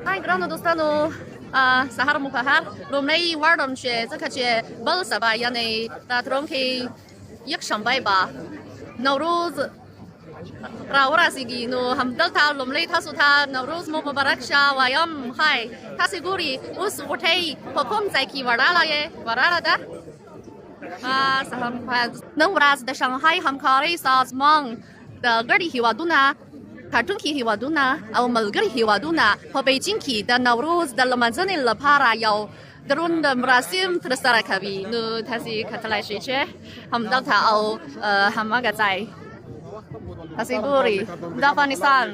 Hai grano dostanu sahar mukahar rumlai wardom she zakache bal saba yani ta tronki yak shambai ba Nauruz Rawra sigi no ham dalta lumlai tasuta Nauruz mubarak sha wayam hai tasiguri us utai popom zaiki warala ye warala da Nauruz da Shanghai hamkari sazmang da gadi hiwaduna Cartoon ki hiwaduna au malgari hiwaduna po Beijing ki da Nauruz da Ramazan la para yau درون مراسم ترسره کبی نو تاسی کتلاشی چه هم دلتا او هم آگازای تاسی گوری دافانیستان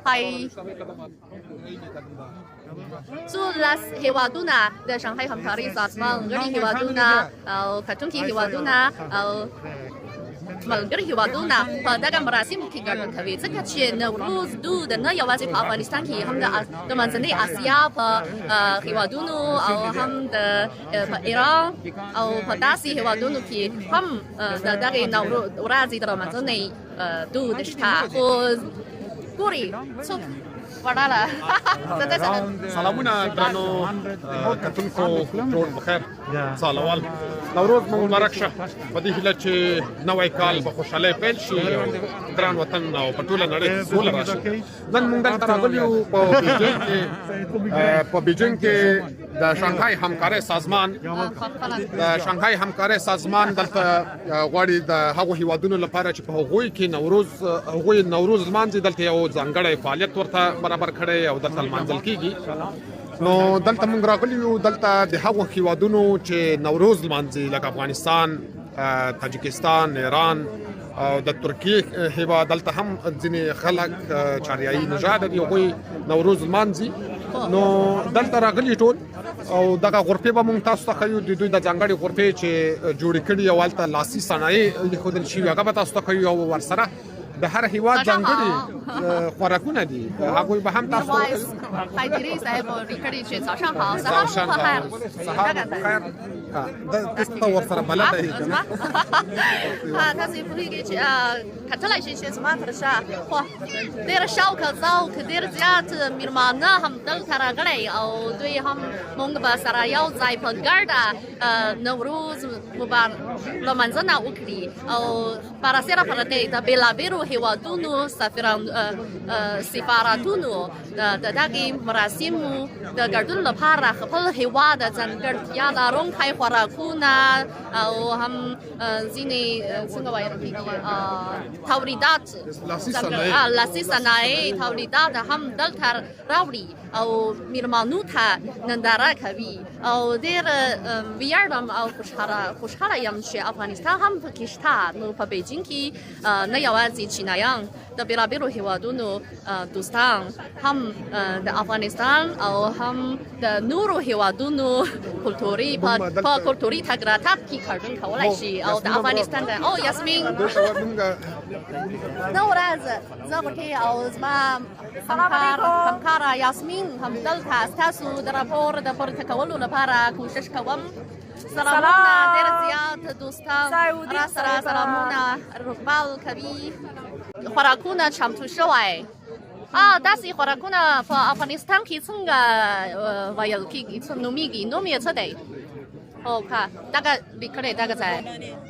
های سولاس هیوادونا در شانگهای همکاری سازمان گری هیوادونا او کارتونکی هیوادونا او ملګری هیوادونه په دغه مراسمو کې ګډون کوي ځکه چې نوروز دود نه یوازې په افغانستان کې هم د منځنۍ اسیا په هیوادونو او هم په ایران او په داسې هیوادونو کې هم د دغې ورځې د رمضانۍ دود شته خو ګوري څوک وړاله سلامونه درنو کتونکو جوړ بخیر سالوال نوروز مو مبارک شه په دې هیله چې نوی کال په خوشحالۍ پیل شي ګران وطن او په ټوله نړۍ کې سوله راشي نن موږ دلته راغلي یو په بیجینګ کې د شانګهای همکارۍ سازمان دلته غواړي د هغو هیوادونو لپاره چې په هغوی کې نوروز لمانځي دلته یو ځانګړی فعالیت ورته برابر کړی او دلته لمانځل کیږي نو دلته موږ راغلي یو دلته د هغو هیوادونو چې نوروز لمانځي لکه افغانستان تاجکستان ایران او د ترکیې هیواد دلته هم ځینې خلک چاریایي نژاد دي هغوی نوروز لمانځي نو دلته راغلي ټول او دغه غرفې به موږ تاسو ته ښیو د دوی د ځانګړې غرفې چې جوړې کړي او هلته لاسي صنایع ایښودل شوي هغه به تاسو ته ښیو او ورسره د هر هیواد ځانګړي خوراکونه دي هغوی به هم تاسو خیدری صاحب ریکړي چې سهار بخیر تاسو ورسره بلده یې کنه تاسو پوهیږئ چې کتلای شئ چې زما تر شا خو ډېر شوق او ذوق ډېر زیات میرمانه هم دلته راغلي او دوی هم موږ به سره یو ځای په ګډه نوروز لمانځنه وکړي او پرسره پرته د بېلابېلو هیوادونو سفارتونو د دغې مراسمو د ګډون لپاره خپل هیواد ځانګړتیا لرونکی خوراکونه او هم ځینې څنګه ویل کېږي تولیدات لاسي صنایع تولیدات هم دلته راوړي او میرمنو ته ننداره کوي او ډېر ویاړم او خوشحاله یم چې افغانستان هم پکې شته نو په بیجینګ کې نه یوازې چینایان د بېلابېلو هیوادونو دوستان هم د افغانستان او هم د نورو هیوادونو کلتوري په کلتوري تګ راتګ کې ګډون کولی شي او د افغانستان او یاسمین ښه ورځ زه غوټې او زما همکاره یاسمین هم دلته ستاسو د راپور د پورته کولو لپاره کوشش کوم سلامونه ډېر زیات دوستان را سره سلامونه رقبال کوي خوراکونه چمتو شوی داسې خوراکونه په افغانستان کې څنګه ویل کېږي څه نومیږي نوم یې څه دی دغه لیکلی دغه ځای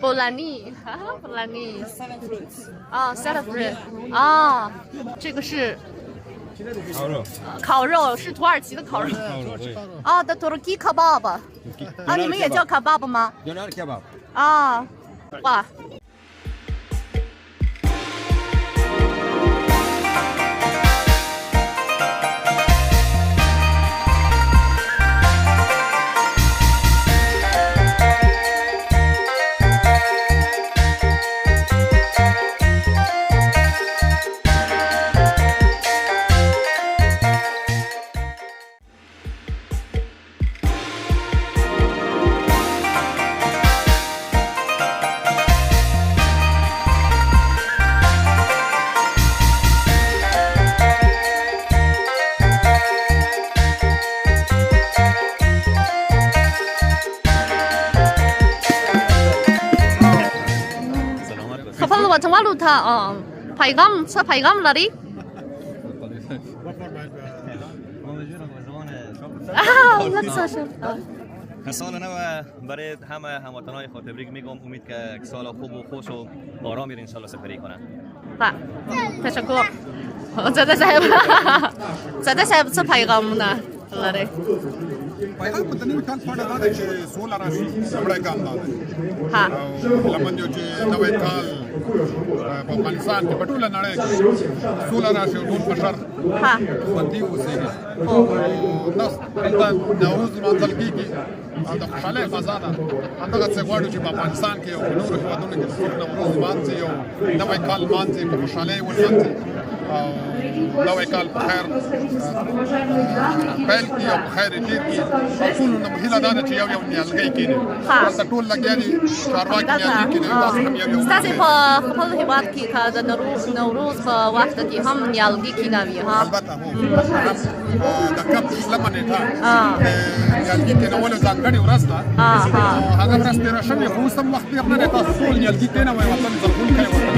بولاني Celebrate 这个是烤肉是土耳其的烤肉的Turkey kebab你们也叫 kebab 吗？哇پیغام څه پیغام لري لسه شرط سال نو برای همه هموطنان خود تبریک میگم. امید که سال خوب و خوش و آرامی رو انشالله سپری کنن. تشکر زده صاحب څه پیغامونه لري؟ پیغام په دنیو کال په اړه دا دی چې سوله راشي لومړی ګام دا دی لمن یو چې نوی کال په افغانستان کې په ټوله نړۍ کې سوله راشي او ټول بشر خوندي واوسېږي نو دلته نوروز لمانځل کېږي او د خوشحالۍ فضا ده. همدغه څه غواړو چې په افغانستان کې او په نورو هېوادونو کې څوک نوروز لمانځي او نوی کال لمانځي په خوشحالۍ ولمانځي او نوی کال په خیر پیل کړي او په خیر یې تېر کړي. او ټولو نه هیله دا ده چې یو نیالګی کېنوي. دلته ټول لګیا دي چارواکي نیالګي کېنوي. تاسو هم یو ستاسې په خپل هېواد کې که د نوروز په وخت کې هم نیالګي کېنوي البته هو د کب لسمه نېټه د نیالګي کېنولو ځانګړې ورځ ده. هغه ورځ تېره شوې خو اوس هم وخت تېر نه دی. تاسو ټول نیالګي کېنوئ وطن زرغونکی وطن.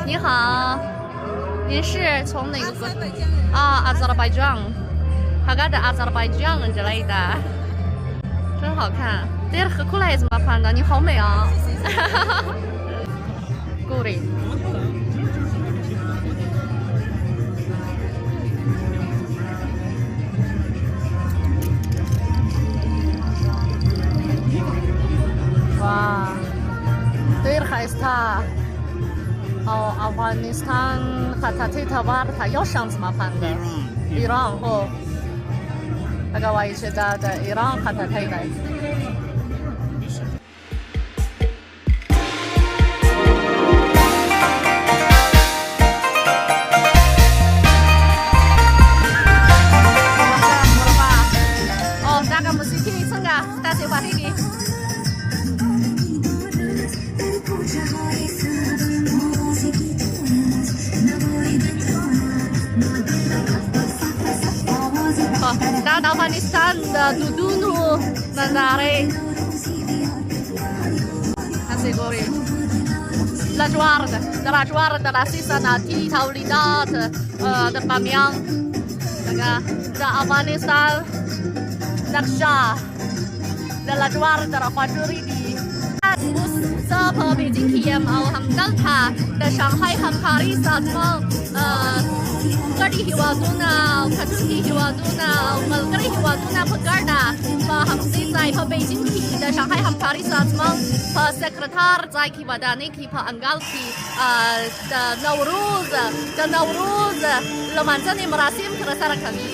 你好，您是从哪个国？阿扎拜疆，哈嘎的阿扎拜疆之类的，真好看。这个河库来怎么拍的？你好美啊！古里。哇，ډېر ښایسته او افغانستان خطاطي تبار ته یو شان زما پنده ایران هو هغه وایي چې دا د ایران خطاطي دی. او دغه موسیقي څنګه ستاسې خوښېږي؟ دا د افغانستان د دودونو نندارې هسې ګورې د لاجورد د لاسي صنعتي تولیدات د بامیان د افغانستان نقشه د لاجورد راخوا جوړې دي. اوس زه په بیجینګ کې یم او همدلته د شانګهای همکاري سازمان غړي هېوادونه او کتونکي هېوادونه او ملګري هېوادونه په ګډه په همدې ځای په بیجینګ کې د شانګهای همکاري سازمان په سکرتار ځای کې ودانۍ کې په انګال کې د نوروز لمانځنې مراسم ترسره کوي.